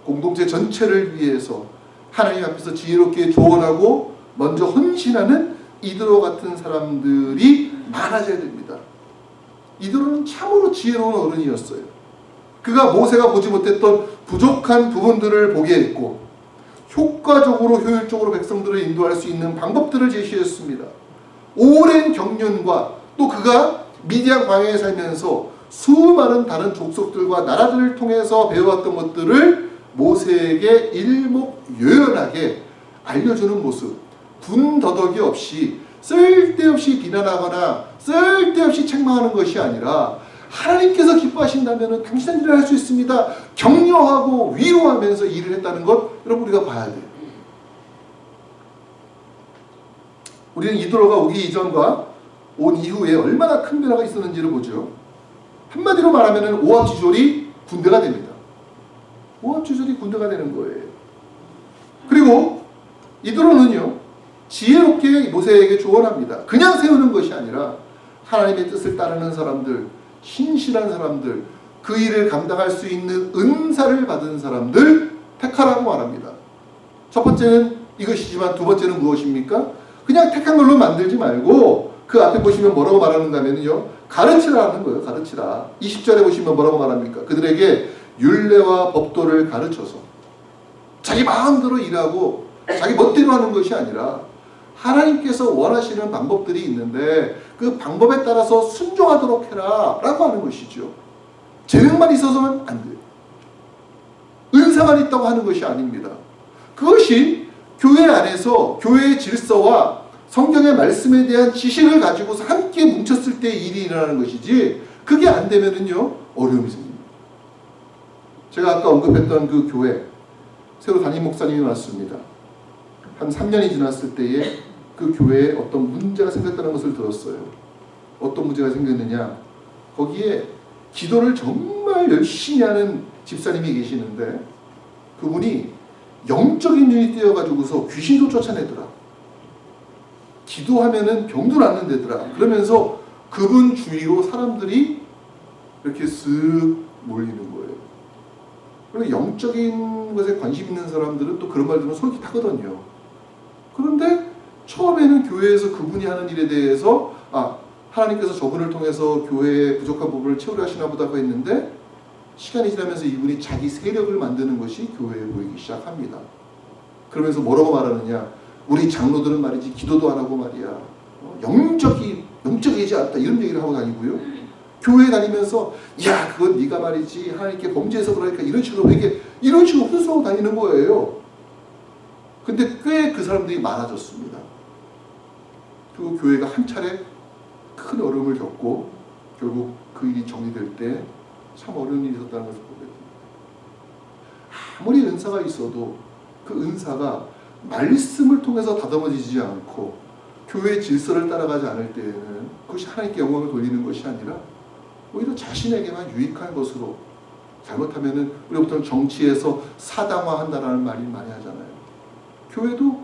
공동체 전체를 위해서 하나님 앞에서 지혜롭게 조언하고 먼저 헌신하는 이드로 같은 사람들이 많아져야 됩니다. 이드로는 참으로 지혜로운 어른이었어요. 그가 모세가 보지 못했던 부족한 부분들을 보게 했고 효과적으로 효율적으로 백성들을 인도할 수 있는 방법들을 제시했습니다. 오랜 경륜과 또 그가 미디안 광야에 살면서 수많은 다른 족속들과 나라들을 통해서 배워왔던 것들을 모세에게 일목요연하게 알려주는 모습, 분더덕이 없이 쓸데없이 비난하거나 쓸데없이 책망하는 것이 아니라 하나님께서 기뻐하신다면 당신은 일을 할 수 있습니다. 격려하고 위로하면서 일을 했다는 것 여러분 우리가 봐야 돼요. 우리는 이드로가 오기 이전과 온 이후에 얼마나 큰 변화가 있었는지를 보죠. 한마디로 말하면 오합지졸이 군대가 됩니다. 오합지졸이 군대가 되는 거예요. 그리고 이드로는요 지혜롭게 모세에게 조언합니다. 그냥 세우는 것이 아니라 하나님의 뜻을 따르는 사람들, 신실한 사람들, 그 일을 감당할 수 있는 은사를 받은 사람들 택하라고 말합니다. 첫 번째는 이것이지만 두 번째는 무엇입니까? 그냥 택한 걸로 만들지 말고 그 앞에 보시면 뭐라고 말하는가 하면요 가르치라는 거예요. 가르치라. 20절에 보시면 뭐라고 말합니까? 그들에게 율례와 법도를 가르쳐서 자기 마음대로 일하고 자기 멋대로 하는 것이 아니라 하나님께서 원하시는 방법들이 있는데 그 방법에 따라서 순종하도록 해라 라고 하는 것이죠. 재능만 있어서는 안 돼요. 은사만 있다고 하는 것이 아닙니다. 그것이 교회 안에서 교회의 질서와 성경의 말씀에 대한 지식을 가지고서 함께 뭉쳤을 때 일이 일어나는 것이지 그게 안 되면은요 어려움이 생깁니다. 제가 아까 언급했던 그 교회 새로 담임 목사님이 왔습니다. 한 3년이 지났을 때에 그 교회에 어떤 문제가 생겼다는 것을 들었어요. 어떤 문제가 생겼느냐, 거기에 기도를 정말 열심히 하는 집사님이 계시는데 그분이 영적인 눈이 띄어가지고서 귀신도 쫓아내더라. 기도하면은 병도 낫는 데더라. 그러면서 그분 주위로 사람들이 이렇게 쓱 몰리는 거예요. 그리고 영적인 것에 관심 있는 사람들은 또 그런 말 들으면 속이 타거든요. 그런데 처음에는 교회에서 그분이 하는 일에 대해서 하나님께서 저분을 통해서 교회의 부족한 부분을 채우려 하시나 보다고 했는데 시간이 지나면서 이분이 자기 세력을 만드는 것이 교회에 보이기 시작합니다. 그러면서 뭐라고 말하느냐, 우리 장로들은 말이지 기도도 안 하고 말이야 영적이지 않다 이런 얘기를 하고 다니고요. 교회 다니면서 야 그건 네가 말이지 하나님께 범죄해서 그러니까 이런 식으로 훈수하고 다니는 거예요. 근데 꽤 그 사람들이 많아졌습니다. 그리고 교회가 한 차례 큰 어려움을 겪고 결국 그 일이 정리될 때 참 어려운 일이 있었다는 것을 보게 됩니다. 아무리 은사가 있어도 그 은사가 말씀을 통해서 다듬어지지 않고 교회의 질서를 따라가지 않을 때에는 그것이 하나님께 영광을 돌리는 것이 아니라 오히려 자신에게만 유익한 것으로, 잘못하면은 우리가 보통 정치에서 사당화한다라는 말이 많이 하잖아요. 교회도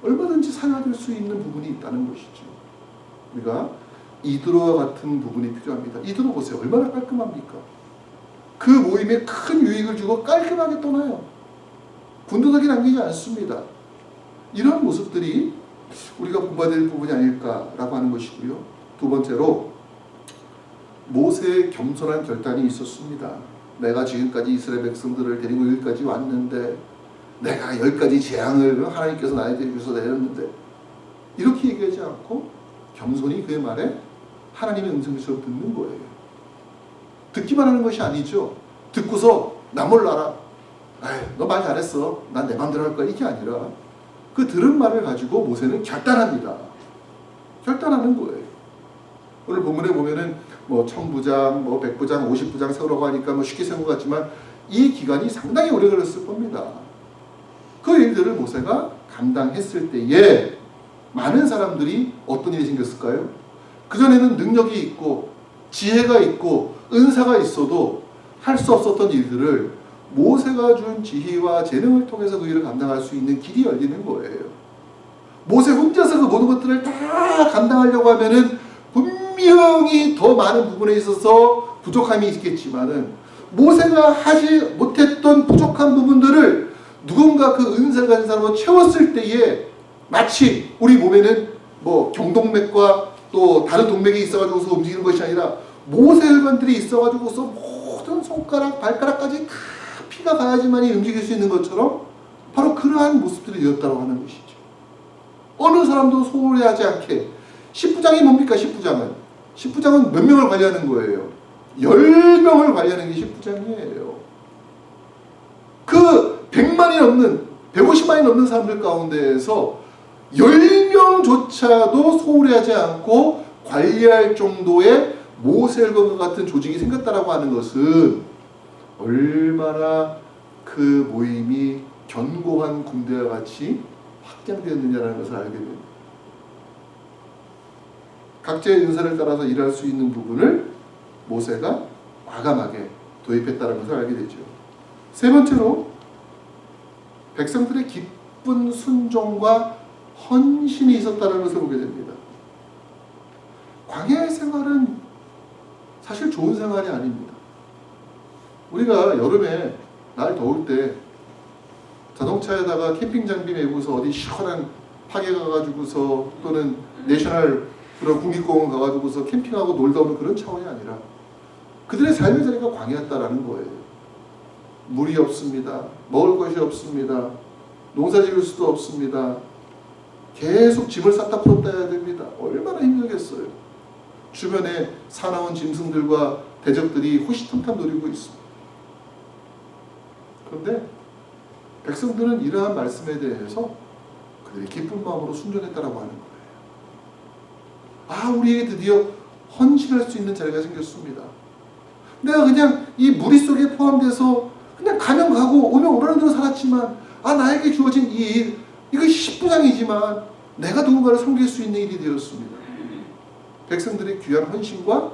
얼마든지 사용될 수 있는 부분이 있다는 것이죠. 우리가 이드로와 같은 부분이 필요합니다. 이드로 보세요. 얼마나 깔끔합니까? 그 모임에 큰 유익을 주고 깔끔하게 떠나요. 군더더기 남기지 않습니다. 이런 모습들이 우리가 본받아야 될 부분이 아닐까라고 하는 것이고요. 두 번째로 모세의 겸손한 결단이 있었습니다. 내가 지금까지 이스라엘 백성들을 데리고 여기까지 왔는데 내가 10가지 재앙을 하나님께서 나에게 주셔서 내렸는데 이렇게 얘기하지 않고 겸손히 그의 말에 하나님의 음성처럼 듣는 거예요. 듣기만 하는 것이 아니죠. 듣고서 나 몰라라. 너 말 잘했어. 난 내 맘대로 할 거야. 이게 아니라 그 들은 말을 가지고 모세는 결단합니다. 결단하는 거예요. 오늘 본문에 보면은 1000부장, 100부장, 50부장 세우라고 하니까 쉽게 세운 것 같지만 이 기간이 상당히 오래 걸렸을 겁니다. 그 일들을 모세가 감당했을 때에 많은 사람들이 어떤 일이 생겼을까요? 그전에는 능력이 있고 지혜가 있고 은사가 있어도 할 수 없었던 일들을 모세가 준 지혜와 재능을 통해서 그 일을 감당할 수 있는 길이 열리는 거예요. 모세 혼자서 그 모든 것들을 다 감당하려고 하면은 분명히 더 많은 부분에 있어서 부족함이 있겠지만은 모세가 하지 못했던 부족한 부분들을 누군가 그 은사를 가진 사람으로 채웠을 때에 마치 우리 몸에는 경동맥과 또 다른 동맥이 있어가지고서 움직이는 것이 아니라 모세 혈관들이 있어가지고서 모든 손가락, 발가락까지 다 피가 가야지만이 움직일 수 있는 것처럼 바로 그러한 모습들이 되었다고 하는 것이죠. 어느 사람도 소홀히 하지 않게 10부장이 뭡니까? 10부장은 몇 명을 관리하는 거예요? 10명을 관리하는 게 10부장이에요. 그 100만이 넘는 150만이 넘는 사람들 가운데에서 10명조차도 소홀히 하지 않고 관리할 정도의 모세혈관과 같은 조직이 생겼다라고 하는 것은 얼마나 그 모임이 견고한 군대와 같이 확장되었느냐라는 것을 알게 됩니다. 각자의 은사를 따라서 일할 수 있는 부분을 모세가 과감하게 도입했다는 것을 알게 되죠. 세 번째로 백성들의 기쁜 순종과 헌신이 있었다는 것을 보게 됩니다. 광야의 생활은 사실 좋은 생활이 아닙니다. 우리가 여름에 날 더울 때 자동차에다가 캠핑 장비 메고서 어디 시원한 파게 가가지고서 또는 내셔널 그런 국립공원 가가지고서 캠핑하고 놀다 오는 그런 차원이 아니라 그들의 삶의 자리가 광야였다라는 거예요. 물이 없습니다. 먹을 것이 없습니다. 농사 지을 수도 없습니다. 계속 짐을 쌌다 풀었다 해야 됩니다. 얼마나 힘들겠어요. 주변에 사나운 짐승들과 대적들이 호시탐탐 노리고 있습니다. 그런데 백성들은 이러한 말씀에 대해서 그들이 기쁜 마음으로 순종했다라고 하는 거예요. 우리에게 드디어 헌신할 수 있는 자리가 생겼습니다. 내가 그냥 이 무리 속에 포함돼서 그냥 가면 가고 오면 오라는 대로 살았지만 나에게 주어진 이 일, 이거 10부장이지만 내가 누군가를 섬길 수 있는 일이 되었습니다. 백성들의 귀한 헌신과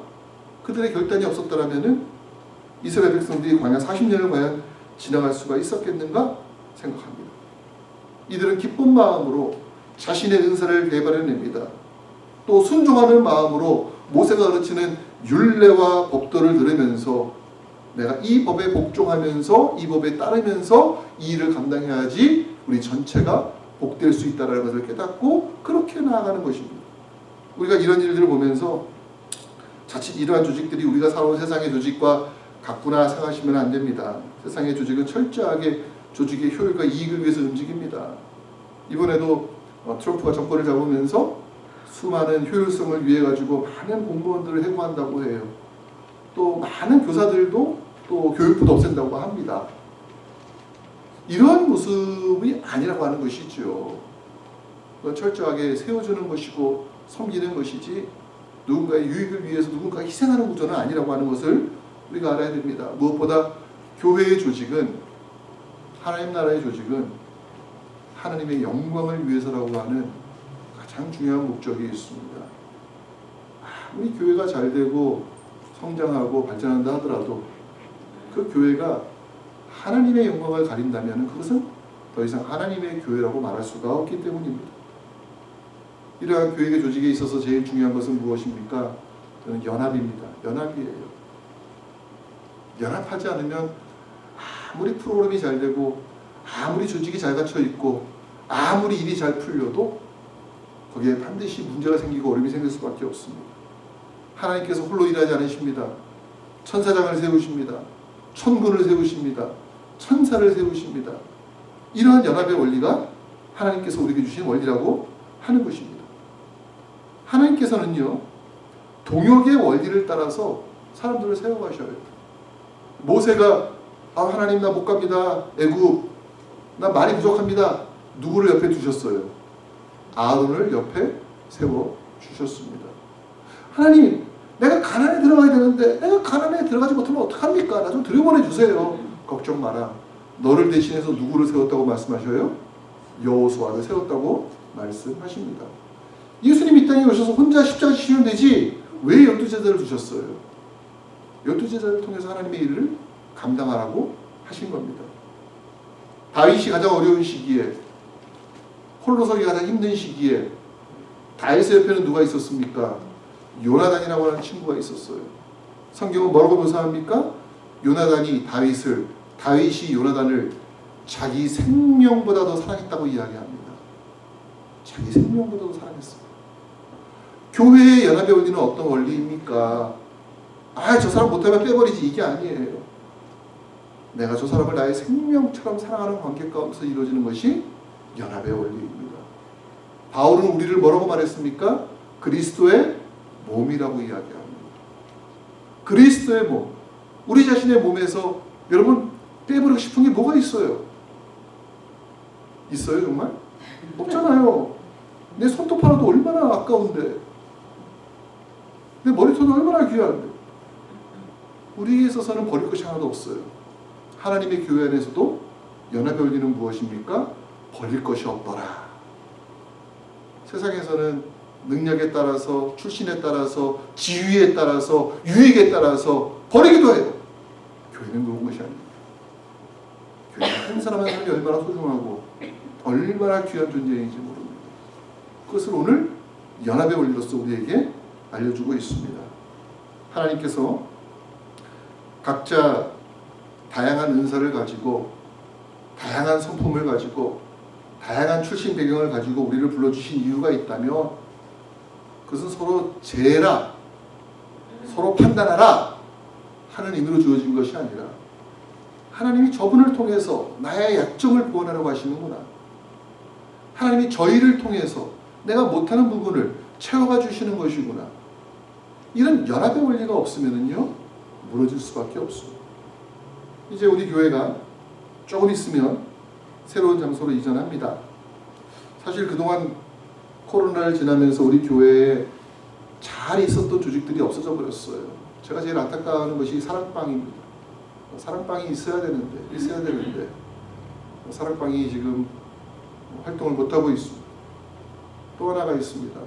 그들의 결단이 없었더라면 이스라엘 백성들이 광야 40년을 과연 지나갈 수가 있었겠는가 생각합니다. 이들은 기쁜 마음으로 자신의 은사를 개발해냅니다. 또 순종하는 마음으로 모세가 가르치는 율례와 법도를 들으면서 내가 이 법에 복종하면서 이 법에 따르면서 이 일을 감당해야지 우리 전체가 복될 수 있다는 것을 깨닫고 그렇게 나아가는 것입니다. 우리가 이런 일들을 보면서 자칫 이러한 조직들이 우리가 살아온 세상의 조직과 같구나 생각하시면 안 됩니다. 세상의 조직은 철저하게 조직의 효율과 이익을 위해서 움직입니다. 이번에도 트럼프가 정권을 잡으면서 수많은 효율성을 위해 가지고 많은 공무원들을 해고한다고 해요. 또 많은 교사들도 또 교육부도 없앤다고 합니다. 이런 모습이 아니라고 하는 것이죠. 철저하게 세워주는 것이고 섬기는 것이지 누군가의 유익을 위해서 누군가 희생하는 구조는 아니라고 하는 것을 우리가 알아야 됩니다. 무엇보다 교회의 조직은, 하나님 나라의 조직은 하나님의 영광을 위해서라고 하는 가장 중요한 목적이 있습니다. 아무리 교회가 잘 되고 성장하고 발전한다 하더라도 그 교회가 하나님의 영광을 가린다면 그것은 더 이상 하나님의 교회라고 말할 수가 없기 때문입니다. 이러한 교회의 조직에 있어서 제일 중요한 것은 무엇입니까? 저는 연합입니다. 연합이에요. 연합하지 않으면 아무리 프로그램이 잘 되고 아무리 조직이 잘 갖춰 있고 아무리 일이 잘 풀려도 거기에 반드시 문제가 생기고 어려움이 생길 수밖에 없습니다. 하나님께서 홀로 일하지 않으십니다. 천사장을 세우십니다. 천군을 세우십니다. 천사를 세우십니다. 이러한 연합의 원리가 하나님께서 우리에게 주신 원리라고 하는 것입니다. 하나님께서는요, 동역의 원리를 따라서 사람들을 세워가셔요. 모세가 하나님 나 못 갑니다. 애굽 나 말이 부족합니다. 누구를 옆에 두셨어요? 아론을 옆에 세워주셨습니다. 하나님, 내가 가나안에 들어가야 되는데 내가 가나안에 들어가지 못하면 어떡합니까? 나 좀 들여보내주세요. 걱정 마라. 너를 대신해서 누구를 세웠다고 말씀하셔요? 여호수아를 세웠다고 말씀하십니다. 예수님 이 땅에 오셔서 혼자 십자가 지시면 되지 왜 12제자를 두셨어요? 12제자를 통해서 하나님의 일을 감당하라고 하신 겁니다. 다윗이 가장 어려운 시기에, 홀로 서기 가장 힘든 시기에 다윗의 옆에는 누가 있었습니까? 요나단이라고 하는 친구가 있었어요. 성경은 뭐라고 묘사합니까? 다윗이 요나단을 자기 생명보다 더 사랑했다고 이야기합니다. 자기 생명보다 더 사랑했어요. 교회의 연합의 원리는 어떤 원리입니까? 저 사람 못하면 빼버리지, 이게 아니에요. 내가 저 사람을 나의 생명처럼 사랑하는 관계 가운데서 이루어지는 것이 연합의 원리입니다. 바울은 우리를 뭐라고 말했습니까? 그리스도의 몸이라고 이야기합니다. 그리스도의 몸. 우리 자신의 몸에서 여러분 빼버리고 싶은 게 뭐가 있어요? 있어요 정말? 없잖아요. 내 손톱 하나도 얼마나 아까운데, 내 머리털도 얼마나 귀한데, 우리에 있어서는 버릴 것이 하나도 없어요. 하나님의 교회 안에서도 연합의 원리는 무엇입니까? 버릴 것이 없더라. 세상에서는 능력에 따라서, 출신에 따라서, 지위에 따라서, 유익에 따라서 버리기도 해요. 교회는 그런 것이 아닙니다. 교회는 한 사람 한 사람이 얼마나 소중하고 얼마나 귀한 존재인지 모릅니다. 그것을 오늘 연합의 원리로서 우리에게 알려주고 있습니다. 하나님께서 각자 다양한 은사를 가지고, 다양한 성품을 가지고, 다양한 출신 배경을 가지고 우리를 불러주신 이유가 있다면 그것은 서로 재라, 서로 판단하라 하는 의미로 주어진 것이 아니라 하나님이 저분을 통해서 나의 약점을 보완하려고 하시는구나. 하나님이 저희를 통해서 내가 못하는 부분을 채워가 주시는 것이구나. 이런 연합의 원리가 없으면요 무너질 수밖에 없습니다. 이제 우리 교회가 조금 있으면 새로운 장소로 이전합니다. 사실 그동안 코로나를 지나면서 우리 교회에 잘 있었던 조직들이 없어져 버렸어요. 제가 제일 안타까워하는 것이 사랑방입니다. 사랑방이 있어야 되는데 사랑방이 지금 활동을 못하고 있습니다. 또 하나가 있습니다.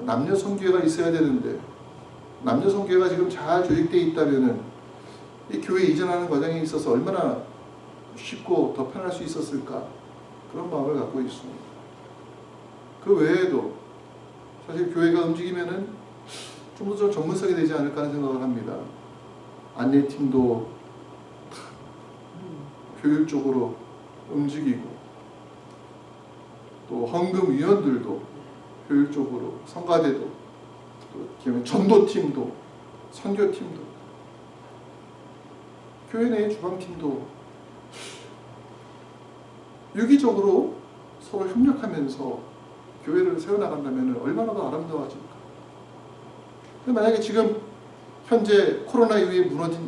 남녀 선교회가 있어야 되는데 남녀 선교회가 지금 잘 조직되어 있다면은 이 교회 이전하는 과정에 있어서 얼마나 쉽고 더 편할 수 있었을까, 그런 마음을 갖고 있습니다. 그 외에도 사실 교회가 움직이면은 좀 더 전문성이 되지 않을까 하는 생각을 합니다. 안내팀도 교육적으로 움직이고, 또 헌금위원들도 교육적으로, 성가대도, 또 전도팀도 선교팀도, 교회 내 주방팀도 유기적으로 서로 협력하면서 교회를 세워나간다면 얼마나 더 아름다워질까. 만약에 지금 현재 코로나 이후에 무너진